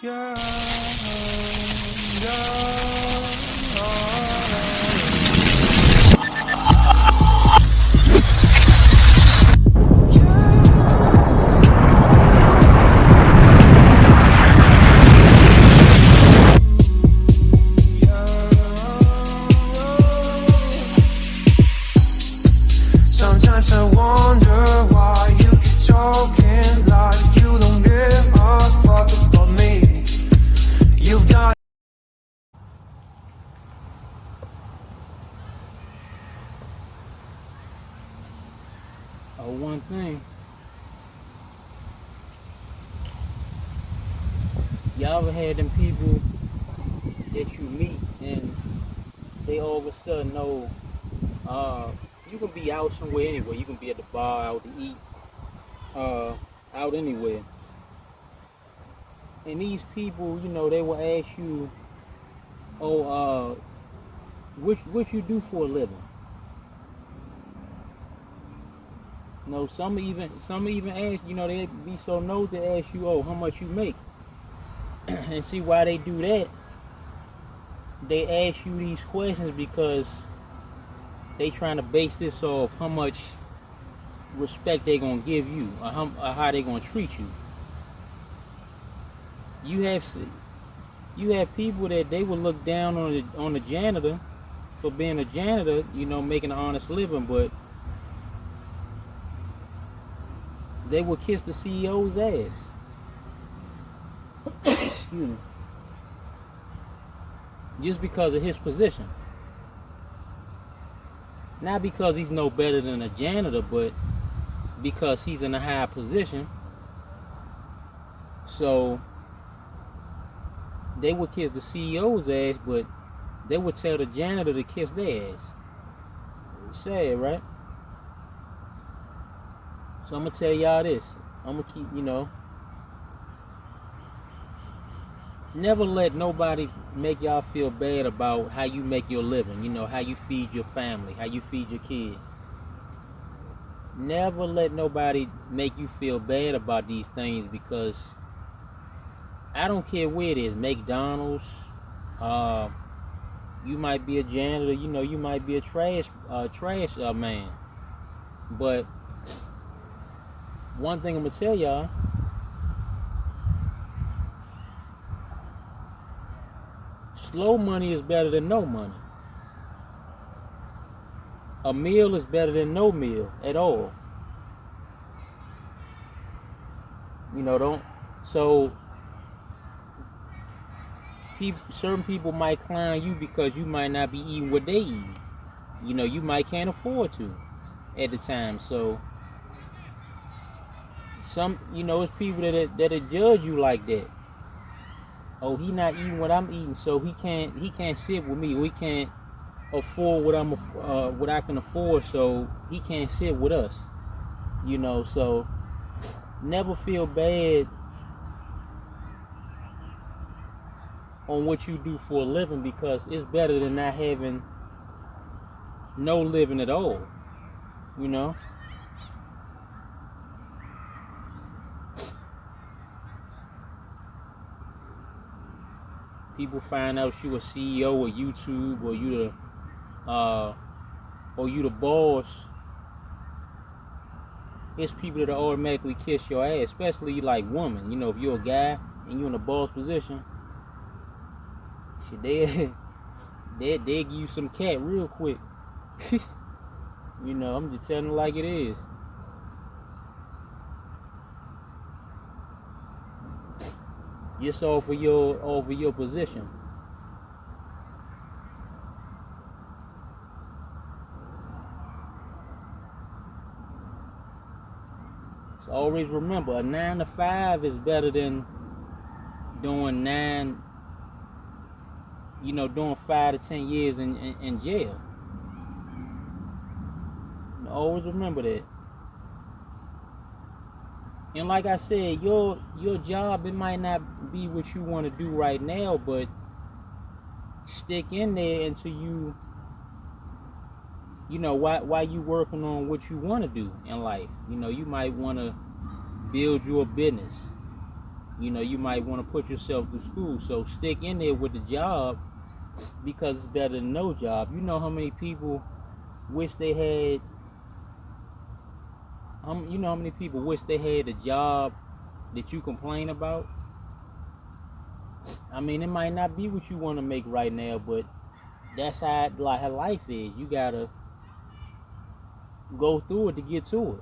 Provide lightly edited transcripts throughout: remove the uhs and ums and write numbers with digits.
Yeah, sometimes I wonder why you keep talking like you don't give a fuck about me. You've got one thing. Y'all ever had them people that you meet and they all of a sudden know you can be out somewhere anywhere. You can be at the bar, out to eat, out anywhere. And these people, you know, they will ask you, oh, what you do for a living? You know, some even ask, you know, they be so nosy to ask you, oh, how much you make? And see why they do that? They ask you these questions because they trying to base this off how much respect they gonna give you, or how they gonna treat you. You have people that they will look down on the janitor for being a janitor, you know, making an honest living, but they will kiss the CEO's ass. Excuse me. Just because of his position. Not because he's no better than a janitor, but because he's in a high position. So they would kiss the CEO's ass, but they would tell the janitor to kiss their ass. Sad, right? So I'm gonna tell y'all this. I'm gonna keep, you know, never let nobody make y'all feel bad about how you make your living, you know, how you feed your family, how you feed your kids. Never let nobody make you feel bad about these things, because I don't care where it is, McDonald's, you might be a janitor, you know, you might be a trash man. But one thing I'm gonna tell y'all, slow money is better than no money. A meal is better than no meal at all. You know, certain people might clown you because you might not be eating what they eat. You know, you might can't afford to at the time. So you know, it's people that'll judge you like that. Oh, he not eating what I'm eating, so he can't sit with me. We can't afford what I can afford, so he can't sit with us. You know, so never feel bad on what you do for a living, because it's better than not having no living at all. You know. People find out you a CEO of YouTube, or you the boss. It's people that automatically kiss your ass, especially like women. You know, if you're a guy and you're in a boss position, shit, they give you some cat real quick. You know, I'm just telling it like it is. Just over your position. So always remember, a 9 to 5 is better than doing doing 5 to 10 years in jail. Always remember that. And like I said, your job, it might not be what you want to do right now, but stick in there until you know, why you working on what you want to do in life. You know, you might want to build your business. You know, you might want to put yourself through school. So stick in there with the job because it's better than no job. You know how many people wish they had, you know how many people wish they had a job that you complain about? I mean, it might not be what you want to make right now, but that's how life is. You gotta go through it to get to it.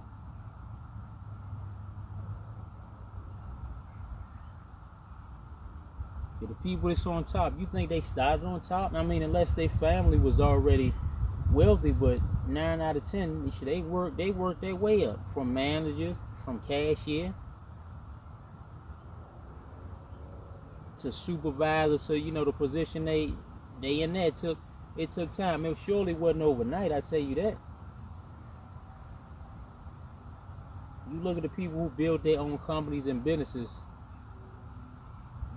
The people that's on top, you think they started on top? I mean, unless their family was already wealthy, but 9 out of 10, they work their way up from manager, from cashier to supervisor. So you know the position they in there took time. It surely wasn't overnight. I tell you that. You look at the people who built their own companies and businesses.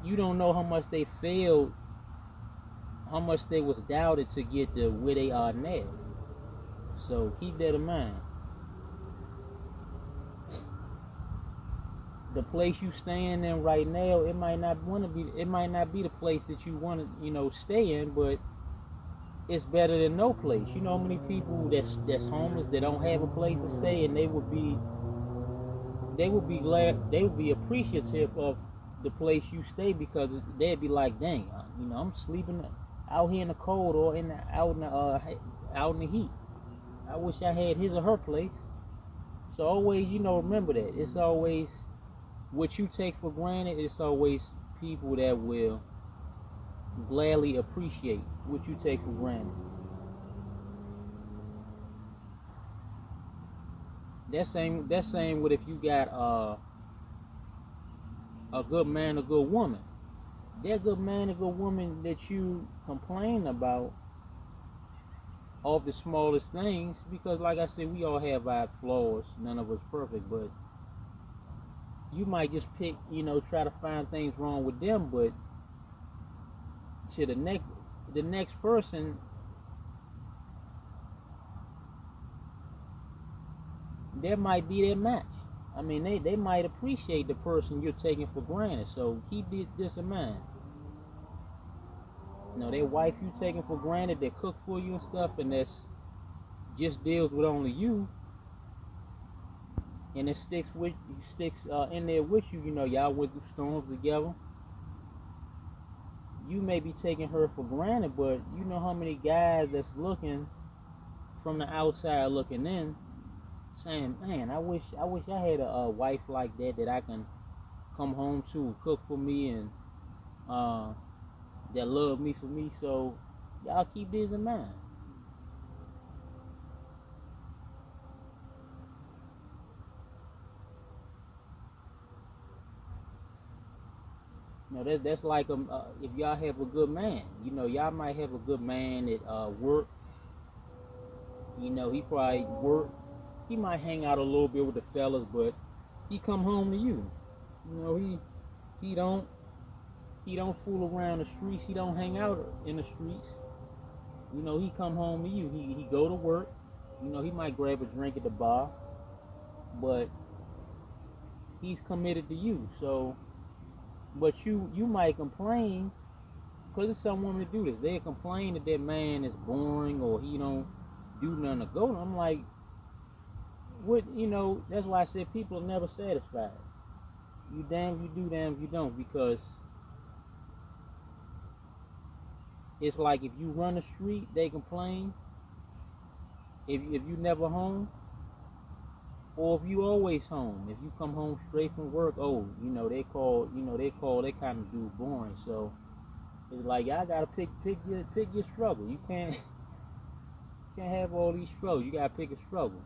You don't know how much they failed, how much they was doubted to get to where they are now. So keep that in mind. The place you staying in right now, it might not be the place that you want to, you know, stay in, but it's better than no place. You know how many people that's homeless, that don't have a place to stay, and they would be glad, they would be appreciative of the place you stay, because they'd be like, dang, you know, I'm sleeping out here in the cold or out in the heat. I wish I had his or her place. So always, you know, remember that it's always what you take for granted. It's always people that will gladly appreciate what you take for granted. That same with if you got a good man, a good woman. That good man, a good woman that you complain about off the smallest things, because like I said, we all have our flaws. None of us perfect, but you might just pick, you know, try to find things wrong with them, but to the next person, that might be their match. I mean, they might appreciate the person you're taking for granted. So keep this in mind. You know, their wife you taking for granted, that cook for you and stuff, and that's just deals with only you, and it sticks in there with you. You know, y'all went through storms together. You may be taking her for granted, but you know how many guys that's looking from the outside looking in, saying, man, I wish I had a wife like that I can come home to, cook for me, and that love me for me. So y'all keep this in mind. You know, that's like if y'all have a good man. You know, y'all might have a good man at work. You know, he probably work. He might hang out a little bit with the fellas, but he come home to you. You know, he don't fool around the streets. He don't hang out in the streets. You know, he come home to you. He go to work. You know, he might grab a drink at the bar, but he's committed to you. So, but you might complain, because there's some women that do this. They complain that their man is boring or he don't do nothing to go to. I'm like, what? You know, that's why I said people are never satisfied. You damn if you do, damn if you don't, because it's like if you run the street, they complain. If you never home, or if you always home, if you come home straight from work, oh, you know, they call that kind of dude boring. So it's like y'all gotta pick your struggle. You can't have all these struggles. You gotta pick a struggle.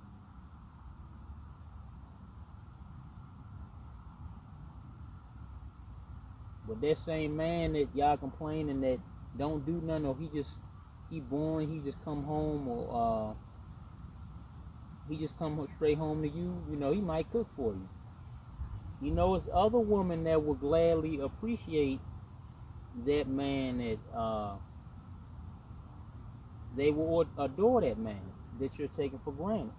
But that same man that y'all complaining that don't do nothing, or he boring, he just come home, or he just come straight home to you, you know, he might cook for you. You know, it's other women that will gladly appreciate that man, that they will adore that man that you're taking for granted.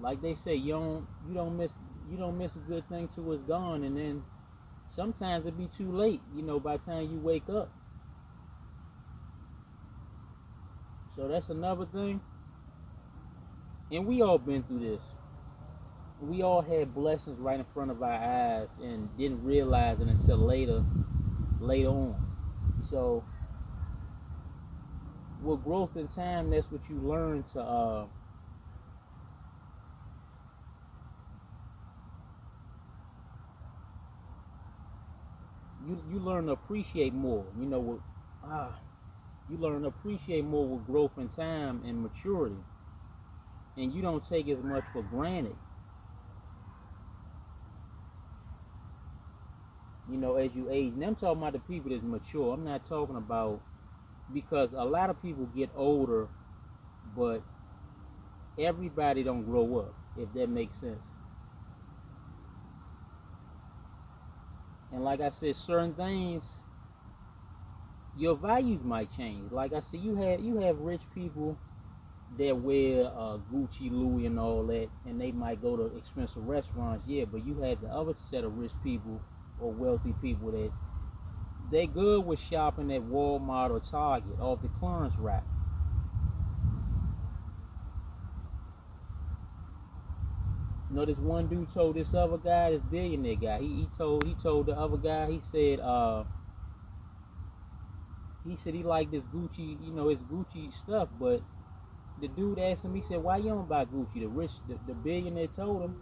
Like they say, you don't miss a good thing till it's gone, and then sometimes it be too late. By the time you wake up. So that's another thing. And we all been through this. We all had blessings right in front of our eyes and didn't realize it until later on. So with growth in time, that's what you learn to you learn to appreciate more. You learn to appreciate more with growth in time and maturity, and you don't take as much for granted. As you age. And I'm talking about the people that's mature. I'm not talking about, because a lot of people get older, but everybody don't grow up, if that makes sense. And like I said, certain things, your values might change. Like I said, you have rich people that wear Gucci, Louis, and all that, and they might go to expensive restaurants, yeah. But you have the other set of rich people or wealthy people that they good with shopping at Walmart or Target off the clearance rack. This one dude told this other guy, this billionaire guy, he told the other guy, he said he liked this Gucci, his Gucci stuff, but the dude asked him, he said, why you don't buy Gucci? The billionaire told him,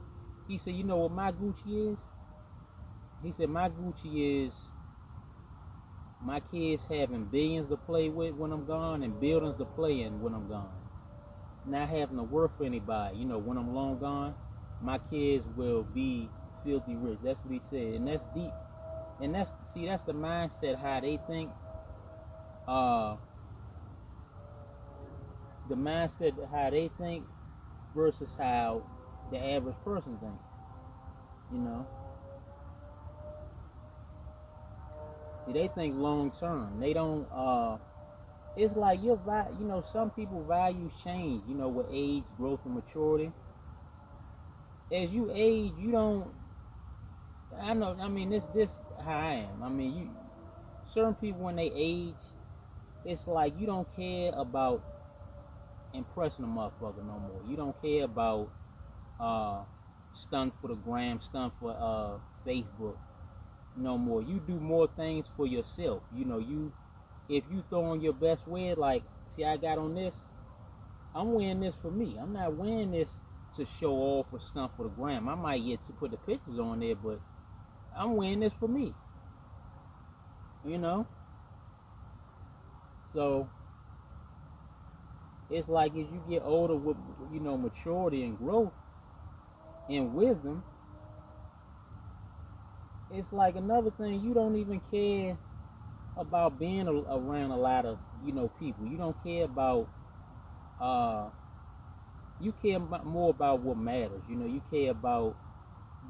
he said, you know what my Gucci is? He said, my Gucci is my kids having billions to play with when I'm gone and buildings to play in when I'm gone. Not having to work for anybody, when I'm long gone, my kids will be filthy rich. That's what he said, and that's deep. And that's the mindset, how they think. The mindset how they think versus how the average person thinks. See, they think long term. They don't. It's like some people values change. With age, growth, and maturity. As you age, you don't. I know. I mean, this how I am. I mean, certain people when they age, it's like you don't care about impressing a motherfucker no more. You don't care about stunt for the gram, stunt for Facebook no more. You do more things for yourself. If you throw on your best wear, like, see, I got on this, I'm wearing this for me. I'm not wearing this to show off or stunt for the gram. I might get to put the pictures on there, but I'm wearing this for me. So it's like as you get older with maturity and growth and wisdom, it's like another thing, you don't even care about being around a lot of people. You don't care about you care more about what matters. You care about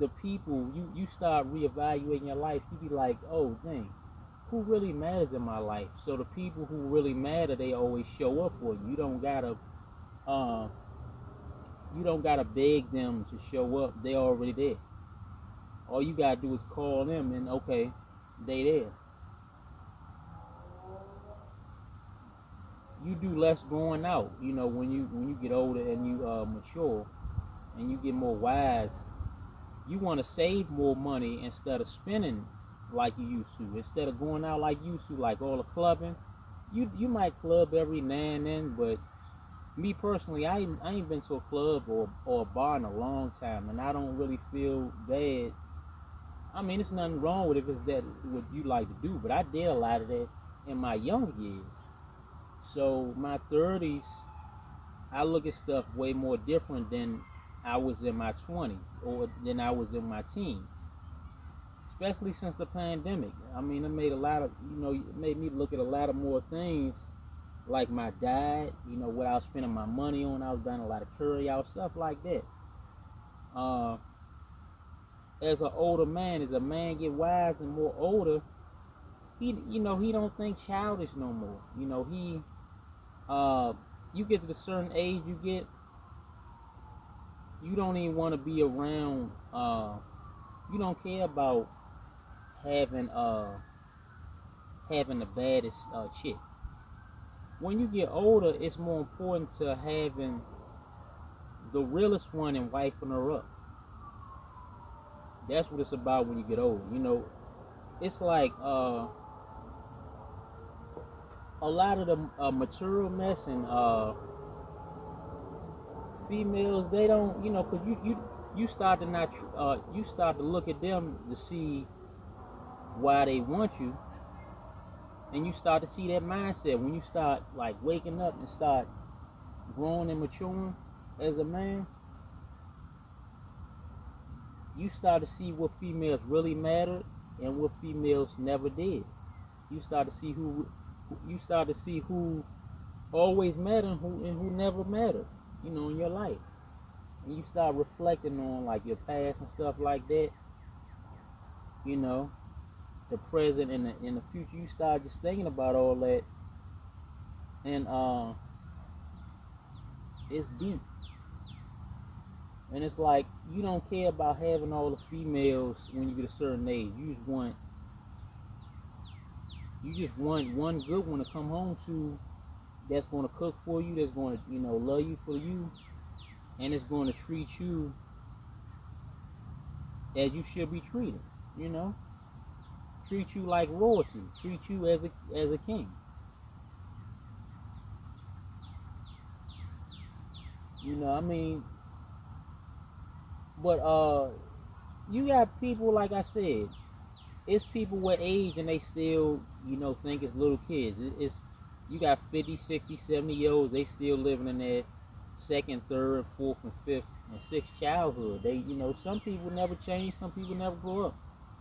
the people. You start reevaluating your life. You be like, oh dang, who really matters in my life? So the people who really matter, they always show up for you. You don't gotta beg them to show up. They already there. All you gotta do is call them, and okay, they there. You do less going out, when you get older and you mature and you get more wise. You want to save more money instead of spending like you used to. Instead of going out like you used to, like all the clubbing, you might club every now and then, but me personally, I ain't been to a club or a bar in a long time, and I don't really feel bad. I mean, it's nothing wrong with it if it's that what you like to do, but I did a lot of that in my younger years. So my 30s, I look at stuff way more different than I was in my 20s or than I was in my teens. Especially since the pandemic. I mean, it made it made me look at a lot of more things, like my diet, what I was spending my money on. I was buying a lot of curry out, stuff like that. As an older man, as a man get wise and more older, he don't think childish no more. You get to a certain age, you don't even want to be around. You don't care about having having the baddest chick. When you get older, it's more important to having the realest one and wifing her up. That's what it's about when you get older. You know, it's like a lot of the material mess and females, they don't, you know, because you start to not you start to look at them to see why they want you, and you start to see that mindset when you start like waking up and start growing and maturing as a man. You start to see what females really mattered and what females never did. You start to see who always mattered and who never mattered, you know, in your life. And you start reflecting on like your past and stuff like that, you know, the present and the future. You start just thinking about all that, and it's deep. And it's like you don't care about having all the females when you get a certain age. You just want one good one to come home to, that's going to cook for you, that's going to, you know, love you for you, and it's going to treat you as you should be treated, you know? Treat you like royalty, treat you as a king. You know, I mean, but you got people, like I said, it's people with age and they still, you know, think it's little kids. It's you got 50, 60, 70-year-olds, they still living in their second, third, fourth, and fifth, and sixth childhood. They, you know, some people never change, some people never grow up.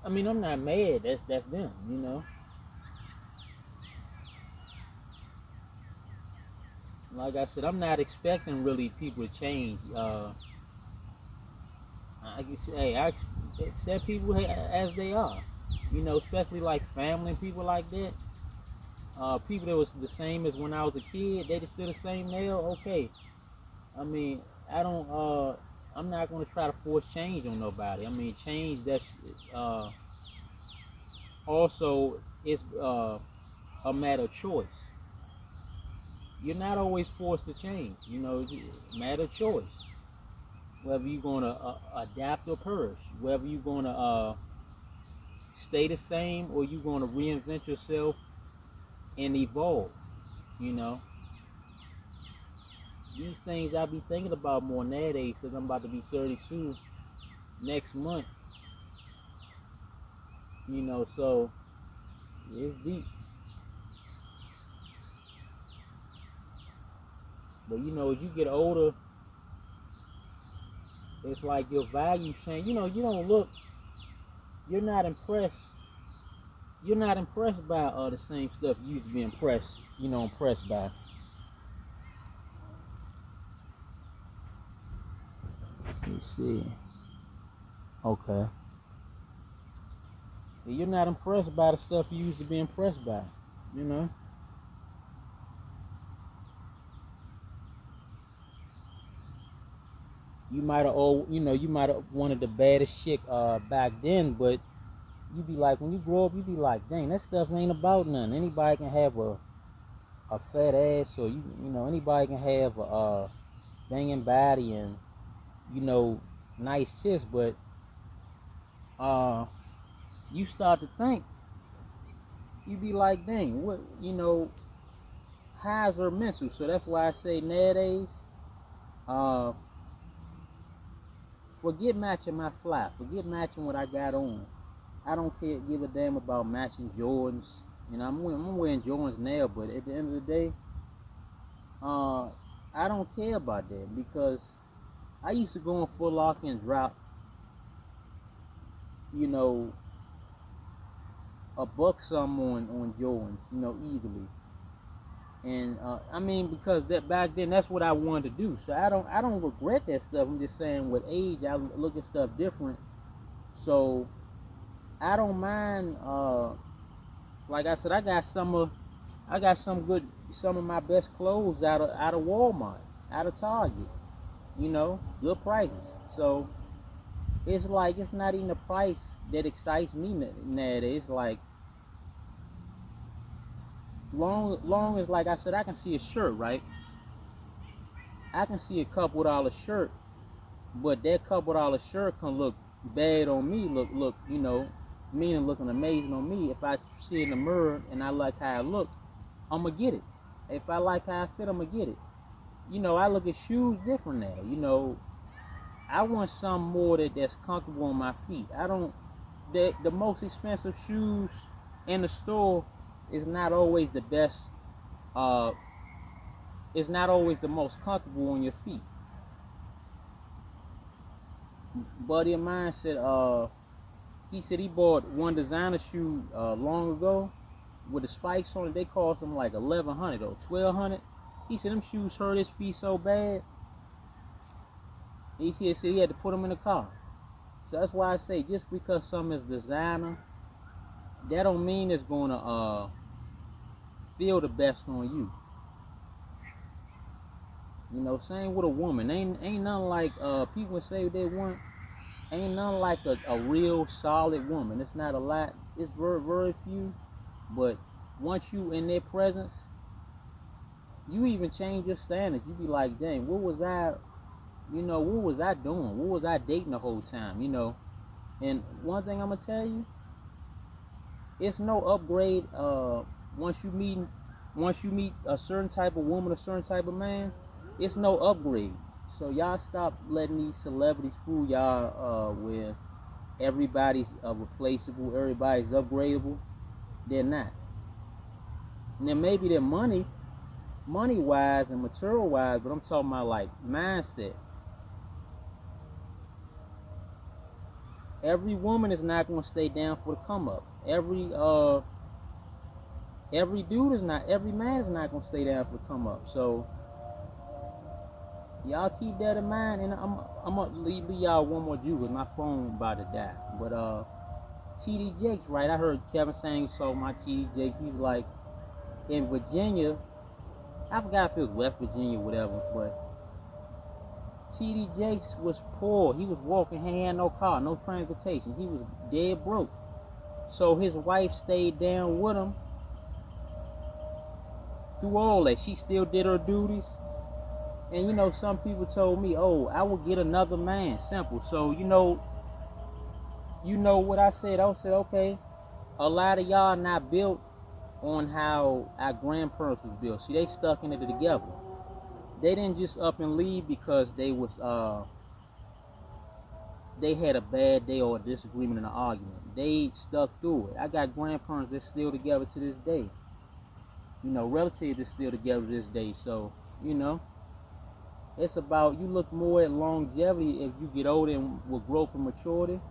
I mean, I'm not mad. That's them, you know. Like I said, I'm not expecting really people to change. I accept people as they are, you know, especially like family and people like that. People that was the same as when I was a kid, they just still the same now. Okay, I mean, I'm not gonna try to force change on nobody. I mean, change that's also is a matter of choice. You're not always forced to change. You know, it's a matter of choice. Whether you're gonna adapt or perish, whether you're gonna stay the same or you're gonna reinvent yourself and evolve. You know, these things I be thinking about more nowadays because I'm about to be 32 next month. You know, so it's deep. But you know, as you get older, it's like your values change. You know, you're not impressed. You're not impressed by the same stuff you used to be impressed by. Let's see. Okay. You're not impressed by the stuff you used to be impressed by. You know. You might have wanted the baddest chick back then, but you be like, when you grow up, you be like, dang, that stuff ain't about nothing. Anybody can have a fat ass, or you know, anybody can have a banging body and, you know, nice tits, but you start to think, you be like, dang, what, you know, how's her mental? So that's why I say nowadays, uh, forget matching my fly, forget matching what I got on. I don't give a damn about matching Jordans. You know, I'm wearing Jordans now, but at the end of the day, I don't care about that because I used to go on Foot Locker and drop, you know, a buck some on Jordans, you know, easily. And I mean, because that back then, that's what I wanted to do. So I don't regret that stuff. I'm just saying, with age, I look at stuff different. So I don't mind. Like I said, I got some of my best clothes out of Walmart, out of Target. You know, good prices. So it's like it's not even the price that excites me nowadays. It's like long as, like I said, I can see a shirt, right? I can see a $2 shirt, but that $2 shirt can look bad on me, look, you know, meaning looking amazing on me. If I see it in the mirror and I like how I look, I'ma get it. If I like how I fit, I'ma get it. You know, I look at shoes different now. You know, I want something more that's comfortable on my feet. I don't. The most expensive shoes in the store is not always the best. It's not always the most comfortable on your feet. Buddy of mine said, he said he bought one designer shoe long ago with the spikes on it. They cost him like 1,100 or 1,200. He said them shoes hurt his feet so bad. He said he had to put them in the car. So that's why I say, just because something is designer, that don't mean it's gonna feel the best on you. You know, same with a woman. Ain't nothing like people say they want. Ain't nothing like a real solid woman. It's not a lot. It's very few. But once you in their presence, you even change your standards. You be like, dang, what was I? You know, what was I doing? What was I dating the whole time? You know. And one thing I'm gonna tell you, it's no upgrade. Once you meet a certain type of woman, a certain type of man, it's no upgrade. So y'all stop letting these celebrities fool y'all with everybody's replaceable, everybody's upgradable. They're not. And then maybe they're money wise and material wise, but I'm talking about like mindset. Every woman is not gonna stay down for the come up. Every man is not gonna stay down for the come up. So y'all keep that in mind, and I'm gonna leave y'all one more Jew because my phone about to die. But TD Jakes, right? I heard Kevin saying so. My TD Jakes, he's like in Virginia. I forgot if it was West Virginia, whatever. But TD Jakes was poor. He was walking. He had no car, no transportation. He was dead broke. So his wife stayed down with him through all that. She still did her duties. And you know, some people told me, "Oh, I will get another man." Simple. So you know what I said. I said, okay, a lot of y'all not built on how our grandparents was built. See, they stuck in it together. They didn't just up and leave because they had a bad day or a disagreement in an argument. They stuck through it. I got grandparents that's still together to this day. You know, relatives that's still together to this day. So you know. It's about, you look more at longevity if you get older and with growth and maturity.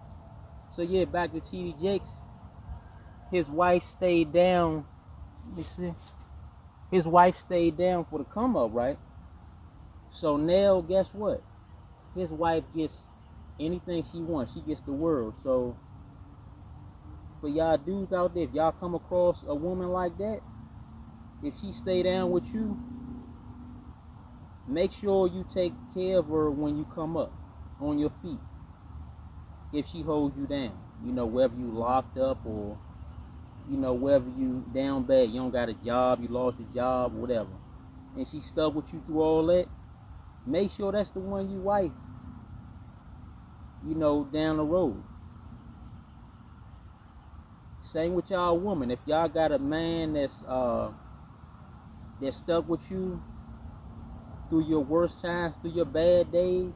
So yeah, back to TD Jakes. His wife stayed down. Let me see. His wife stayed down for the come up, right? So now, guess what? His wife gets anything she wants. She gets the world. So for y'all dudes out there, if y'all come across a woman like that, if she stay down with you, make sure you take care of her when you come up on your feet. If she holds you down, you know, whether you locked up or, you know, whether you down bad, you don't got a job, you lost your job, whatever, and she stuck with you through all that, make sure that's the one you wife, you know, down the road. Same with y'all woman. If y'all got a man that's stuck with you through your worst times, through your bad days,